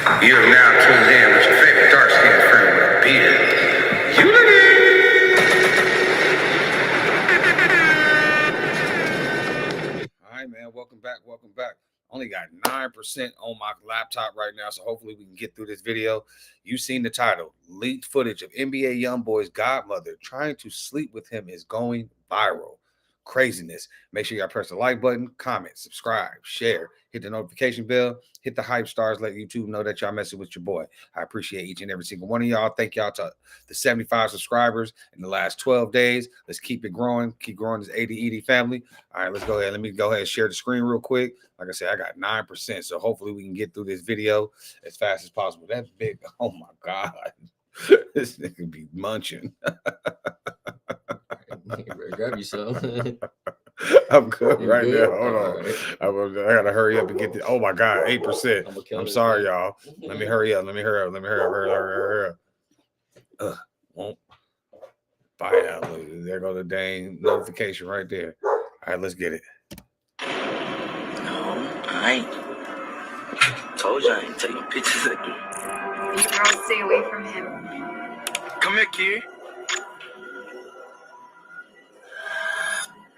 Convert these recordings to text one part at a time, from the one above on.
You're now tuned in with your favorite dark-skinned friend with a beard. All right, man. Welcome back. Welcome back. Only got 9% on my laptop right now, so hopefully we can get through this video. You've seen the title. Leaked footage of NBA YoungBoy's godmother trying to sleep with him is going viral. Craziness. Make sure y'all press the like button, comment, subscribe, share, hit the notification bell, hit the hype stars, let YouTube know that y'all messing with your boy. I appreciate each and every single one of y'all. Thank y'all to the 75 subscribers in the last 12 days. Let's keep it growing. Keep growing this 80 family. All right, let's go ahead. Let me go ahead and share the screen real quick. Like I said, I got 9%, so hopefully we can get through this video as fast as possible. That's big. Oh my God. This nigga be munching. Grab you some. I'm good right now. Hold on. Right. I gotta hurry up and get the. Oh my God, 8%. I'm sorry, y'all. Let me hurry up. Hurry up. Won't buy out. There go the dang notification right there. All right, let's get it. No, I ain't. Told you I ain't taking pictures again. You girls stay away from him. Come here, kid.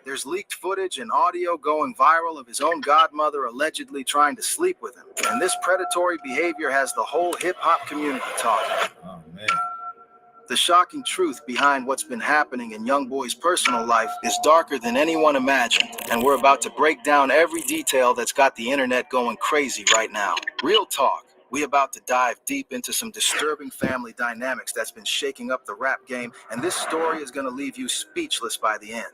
There's leaked footage and audio going viral of his own godmother allegedly trying to sleep with him. And this predatory behavior has the whole hip-hop community talking. Oh, man. The shocking truth behind what's been happening in YoungBoy's personal life is darker than anyone imagined. And we're about to break down every detail that's got the internet going crazy right now. Real talk. We about to dive deep into some disturbing family dynamics that's been shaking up the rap game, and this story is going to leave you speechless by the end.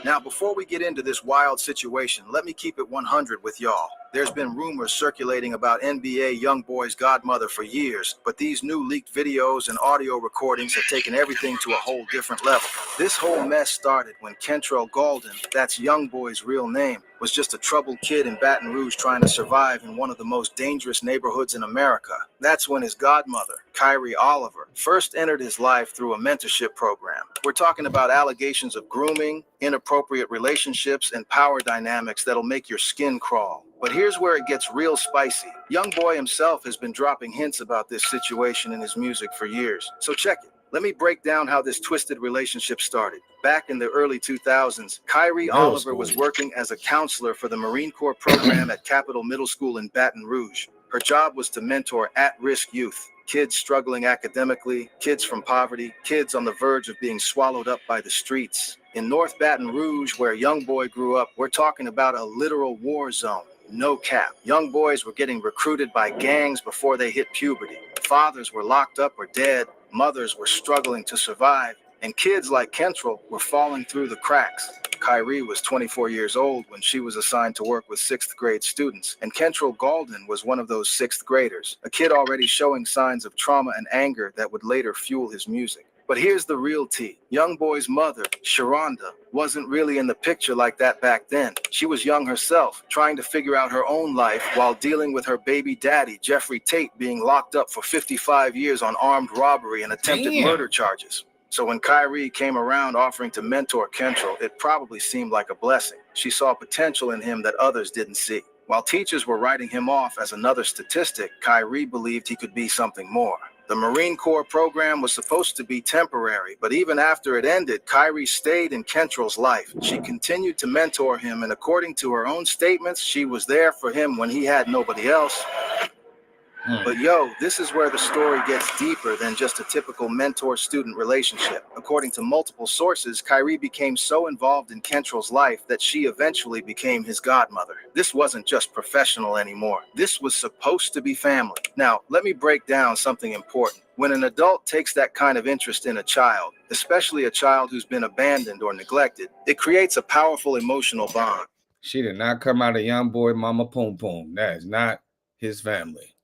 Now, before we get into this wild situation, let me keep it 100 with y'all. There's been rumors circulating about NBA YoungBoy's godmother for years, but these new leaked videos and audio recordings have taken everything to a whole different level. This whole mess started when Kentrell Golden, that's YoungBoy's real name, was just a troubled kid in Baton Rouge trying to survive in one of the most dangerous neighborhoods in America. That's when his godmother, Kyrie Oliver, first entered his life through a mentorship program. We're talking about allegations of grooming, inappropriate relationships, and power dynamics that'll make your skin crawl. But here's where it gets real spicy. YoungBoy himself has been dropping hints about this situation in his music for years. So check it. Let me break down how this twisted relationship started. Back in the early 2000s, Kyrie Oliver was working as a counselor for the Marine Corps program at Capitol Middle School in Baton Rouge. Her job was to mentor at-risk youth, kids struggling academically, kids from poverty, kids on the verge of being swallowed up by the streets. In North Baton Rouge, where YoungBoy grew up, we're talking about a literal war zone. No cap. Young boys were getting recruited by gangs before they hit puberty. Fathers were locked up or dead. Mothers were struggling to survive. And kids like Kentrell were falling through the cracks. Kyrie was 24 years old when she was assigned to work with 6th grade students. And Kentrell Golden was one of those 6th graders, a kid already showing signs of trauma and anger that would later fuel his music. But here's the real tea. YoungBoy's mother, Sharonda, wasn't really in the picture like that back then. She was young herself, trying to figure out her own life while dealing with her baby daddy, Jeffrey Tate, being locked up for 55 years on armed robbery and attempted murder charges. So when Kyrie came around offering to mentor Kentrell, it probably seemed like a blessing. She saw potential in him that others didn't see. While teachers were writing him off as another statistic, Kyrie believed he could be something more. The Marine Corps program was supposed to be temporary, but even after it ended, Kyrie stayed in Kentrell's life. She continued to mentor him, and according to her own statements, she was there for him when he had nobody else. But this is where the story gets deeper than just a typical mentor-student relationship. According to multiple sources, Kyrie became so involved in Kentrell's life that she eventually became his godmother. This wasn't just professional anymore. This was supposed to be family. Now, let me break down something important. When an adult takes that kind of interest in a child, especially a child who's been abandoned or neglected, it creates a powerful emotional bond. She did not come out of YoungBoy Mama Poom Poom. That is not his family.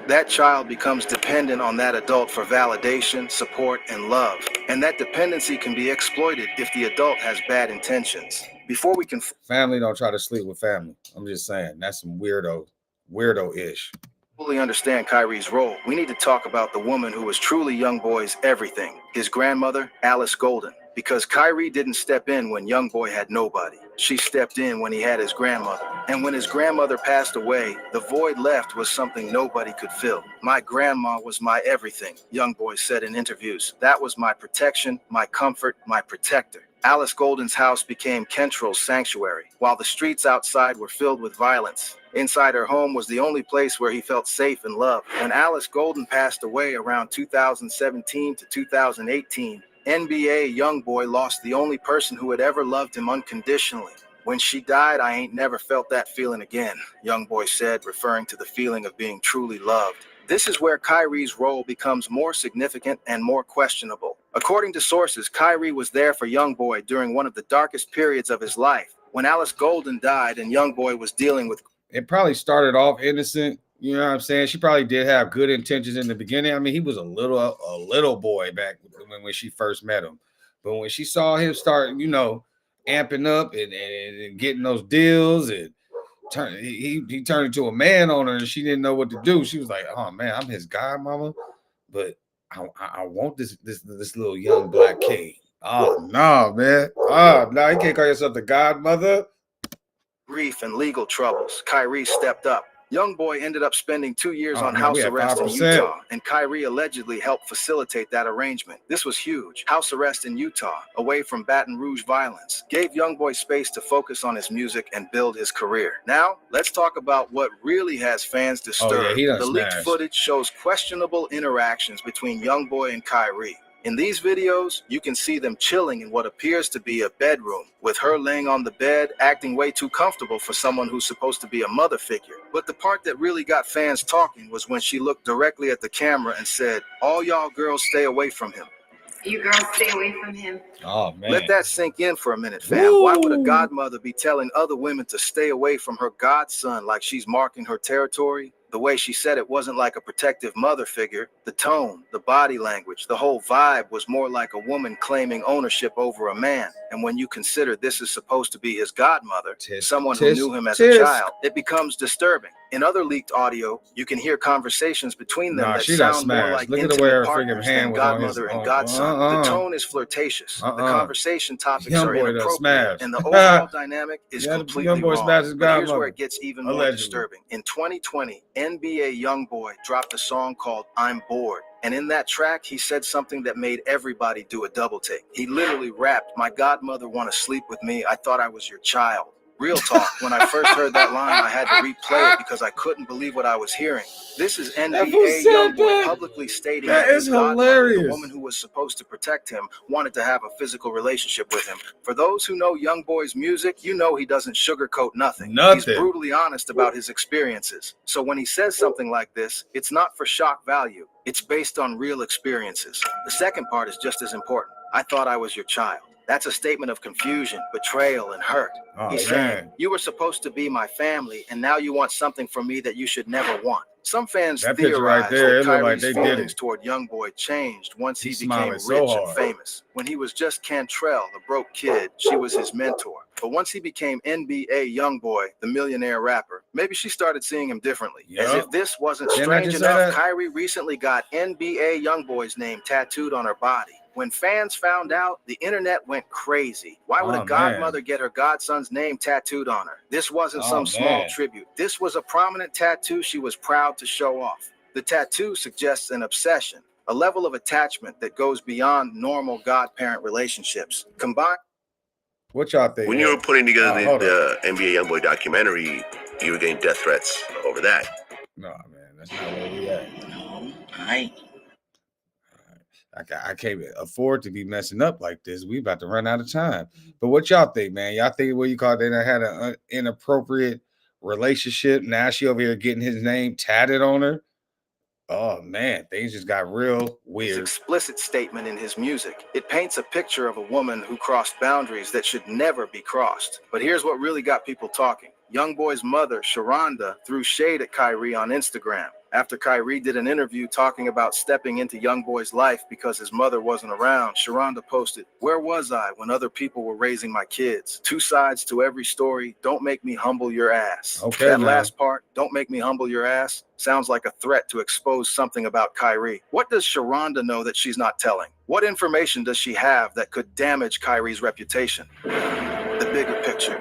That child becomes dependent on that adult for validation, support, and love. And that dependency can be exploited if the adult has bad intentions. Before we can... Family don't try to sleep with family. I'm just saying, that's some weirdo-ish. Fully understand Kyrie's role, we need to talk about the woman who was truly YoungBoy's everything, his grandmother, Alice Golden. because Kyrie didn't step in when YoungBoy had nobody. She stepped in when he had his grandmother. And when his grandmother passed away, the void left was something nobody could fill. My grandma was my everything, YoungBoy said in interviews. That was my protection, my comfort, my protector. Alice Golden's house became Kentrell's sanctuary, while the streets outside were filled with violence. Inside her home was the only place where he felt safe and loved. When Alice Golden passed away around 2017 to 2018, NBA YoungBoy lost the only person who had ever loved him unconditionally. When she died, I ain't never felt that feeling again, YoungBoy said, referring to the feeling of being truly loved. This is where Kyrie's role becomes more significant and more questionable. According to sources, Kyrie was there for YoungBoy during one of the darkest periods of his life, when Alice Golden died and YoungBoy was dealing with... It probably started off innocent. You know what I'm saying? She probably did have good intentions in the beginning. I mean, he was a little boy back when she first met him. But when she saw him start, amping up and getting those deals, and he turned into a man on her, and she didn't know what to do. She was like, "Oh man, I'm his godmama, but I want this little young black king." Oh no, man! Oh no, you can't call yourself the godmother. Grief and legal troubles, Kyrie stepped up. YoungBoy ended up spending 2 years on house arrest in Utah, and Kyrie allegedly helped facilitate that arrangement. This was huge. House arrest in Utah, away from Baton Rouge violence, gave YoungBoy space to focus on his music and build his career. Now, let's talk about what really has fans disturbed. The leaked footage shows questionable interactions between YoungBoy and Kyrie. In these videos, you can see them chilling in what appears to be a bedroom, with her laying on the bed, acting way too comfortable for someone who's supposed to be a mother figure. But the part that really got fans talking was when she looked directly at the camera and said, "All y'all girls stay away from him." You girls stay away from him. Oh, man. Let that sink in for a minute, fam. Woo! Why would a godmother be telling other women to stay away from her godson like she's marking her territory? The way she said it wasn't like a protective mother figure. The tone, the body language, the whole vibe was more like a woman claiming ownership over a man. And when you consider this is supposed to be his godmother, someone who knew him as a child, it becomes disturbing. In other leaked audio, you can hear conversations between them that sound more like intimate partners than godmother and godson. The tone is flirtatious. The conversation topics are inappropriate, and the overall dynamic is completely wrong. But here's where it gets even more disturbing. In 2020, NBA YoungBoy dropped a song called "I'm Bored." And in that track, he said something that made everybody do a double take. He literally rapped, "My godmother wanna sleep with me. I thought I was your child." Real talk, when I first heard that line, I had to replay it because I couldn't believe what I was hearing. This is NBA YoungBoy publicly stating that his godmother, the woman who was supposed to protect him, wanted to have a physical relationship with him. For those who know YoungBoy's music, you know he doesn't sugarcoat nothing. He's brutally honest about his experiences. So when he says something like this, it's not for shock value. It's based on real experiences. The second part is just as important. "I thought I was your child." That's a statement of confusion, betrayal, and hurt. He's saying, "You were supposed to be my family, and now you want something from me that you should never want." Some fans theorize that Kyrie's feelings toward YoungBoy changed once he became rich and famous. When he was just Cantrell, the broke kid, she was his mentor. But once he became NBA YoungBoy, the millionaire rapper, maybe she started seeing him differently. As if this wasn't strange enough, Kyrie recently got NBA YoungBoy's name tattooed on her body. When fans found out, the internet went crazy. Why would a godmother get her godson's name tattooed on her? This wasn't some small tribute. This was a prominent tattoo she was proud to show off. The tattoo suggests an obsession, a level of attachment that goes beyond normal god-parent relationships. What y'all think? When you were putting together the NBA YoungBoy documentary, you were getting death threats over that. No, man, that's not where we at. No, I can't afford to be messing up like this. We about to run out of time. But what y'all think, man? Y'all think what you call it? They had an inappropriate relationship. Now she over here getting his name tatted on her. Oh man, things just got real weird. His explicit statement in his music, it paints a picture of a woman who crossed boundaries that should never be crossed. But here's what really got people talking. YoungBoy's mother, Sharonda, threw shade at Kyrie on Instagram. After Kyrie did an interview talking about stepping into YoungBoy's life because his mother wasn't around, Sharonda posted, "Where was I when other people were raising my kids? Two sides to every story. Don't make me humble your ass." Okay, that now. last part, "don't make me humble your ass," sounds like a threat to expose something about Kyrie. What does Sharonda know that she's not telling? What information does she have that could damage Kyrie's reputation? The bigger picture.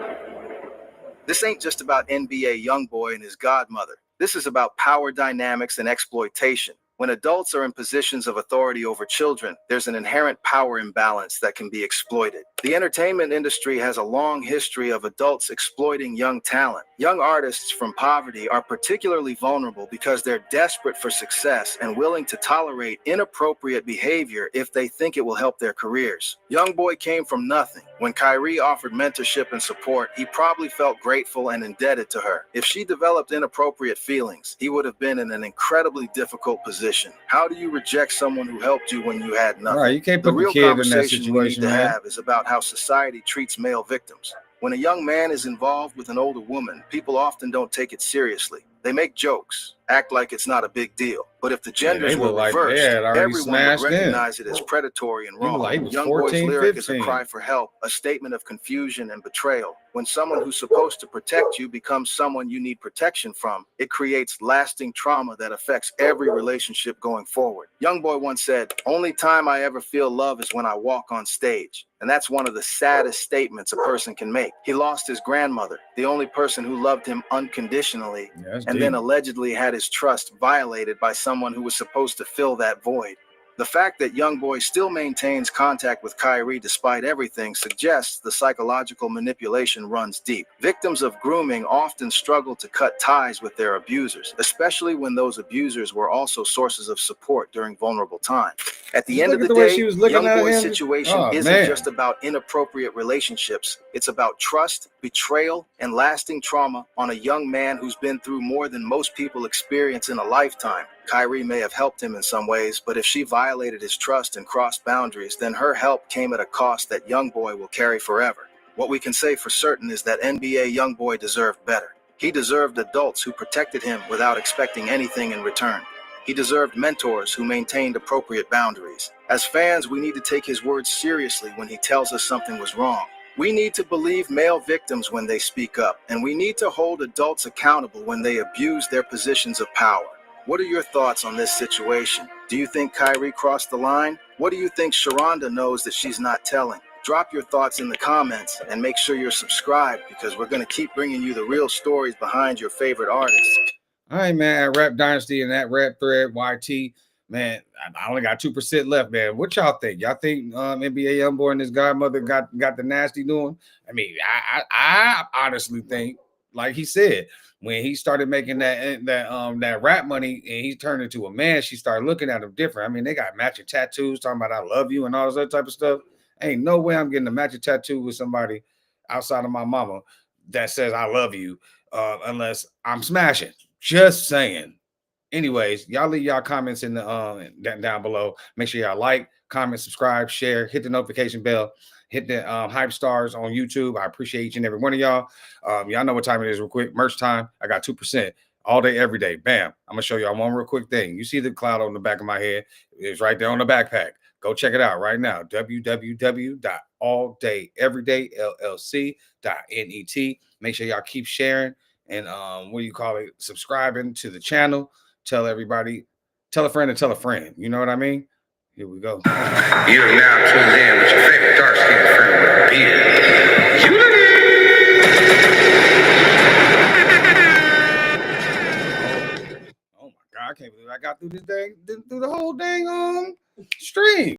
This ain't just about NBA YoungBoy and his godmother. This is about power dynamics and exploitation. When adults are in positions of authority over children, there's an inherent power imbalance that can be exploited. The entertainment industry has a long history of adults exploiting young talent. Young artists from poverty are particularly vulnerable because they're desperate for success and willing to tolerate inappropriate behavior if they think it will help their careers. YoungBoy came from nothing. When Kyrie offered mentorship and support, he probably felt grateful and indebted to her. If she developed inappropriate feelings, he would have been in an incredibly difficult position. How do you reject someone who helped you when you had nothing? All right, you can't put The real the kid in that conversation we need situation, to man. have is about how society treats male victims. When a young man is involved with an older woman, people often don't take it seriously. They make jokes, act like it's not a big deal. But if the genders they were look like they reversed, had already everyone would smashed in. recognize it as predatory and He was wrong. like he was YoungBoy's 14, lyric is a 15. cry for help, a statement of confusion and betrayal. When someone who's supposed to protect you becomes someone you need protection from, it creates lasting trauma that affects every relationship going forward. YoungBoy once said, "Only time I ever feel love is when I walk on stage." And that's one of the saddest statements a person can make. He lost his grandmother, the only person who loved him unconditionally, and then allegedly had his trust violated by someone who was supposed to fill that void. The fact that YoungBoy still maintains contact with Kyrie despite everything suggests the psychological manipulation runs deep. Victims of grooming often struggle to cut ties with their abusers, especially when those abusers were also sources of support during vulnerable times. At the end of the day, YoungBoy's situation isn't just about inappropriate relationships. It's about trust, betrayal, and lasting trauma on a young man who's been through more than most people experience in a lifetime. Kyrie may have helped him in some ways, but if she violated his trust and crossed boundaries, then her help came at a cost that YoungBoy will carry forever. What we can say for certain is that NBA YoungBoy deserved better. He deserved adults who protected him without expecting anything in return. He deserved mentors who maintained appropriate boundaries. As fans, we need to take his words seriously when he tells us something was wrong. We need to believe male victims when they speak up, and we need to hold adults accountable when they abuse their positions of power. What are your thoughts on this situation? Do you think Kyrie crossed the line? What do you think Sharonda knows that she's not telling? Drop your thoughts in the comments and make sure you're subscribed because we're going to keep bringing you the real stories behind your favorite artists. All right, man. At Rap Dynasty and that Rap Thread YT, man, I only got 2% left, man. What y'all think? Y'all think NBA YoungBoy and his godmother got the nasty doing? I mean, I honestly think, like he said, when he started making that rap money and he turned into a man, she started looking at him different. I mean, they got matching tattoos talking about "I love you" and all this other type of stuff. Ain't no way I'm getting a matching tattoo with somebody outside of my mama that says "I love you," unless I'm smashing. Just saying. Anyways, y'all leave y'all comments in the down below. Make sure y'all like, comment, subscribe, share, hit the notification bell, hit the hype stars on YouTube. I appreciate each and every one of y'all. Y'all know what time it is real quick. Merch time. I got 2% all day, every day. Bam. I'm gonna show y'all one real quick thing. You see the cloud on the back of my head. It's right there on the backpack. Go check it out right now. www.alldayeverydayllc.net. Make sure y'all keep sharing and subscribing to the channel. Tell everybody, tell a friend and tell a friend. You know what I mean? Here we go. You are now tuned in with your favorite dark-skinned friend with a beard. Oh my God, I can't believe I got through this through the whole dang stream.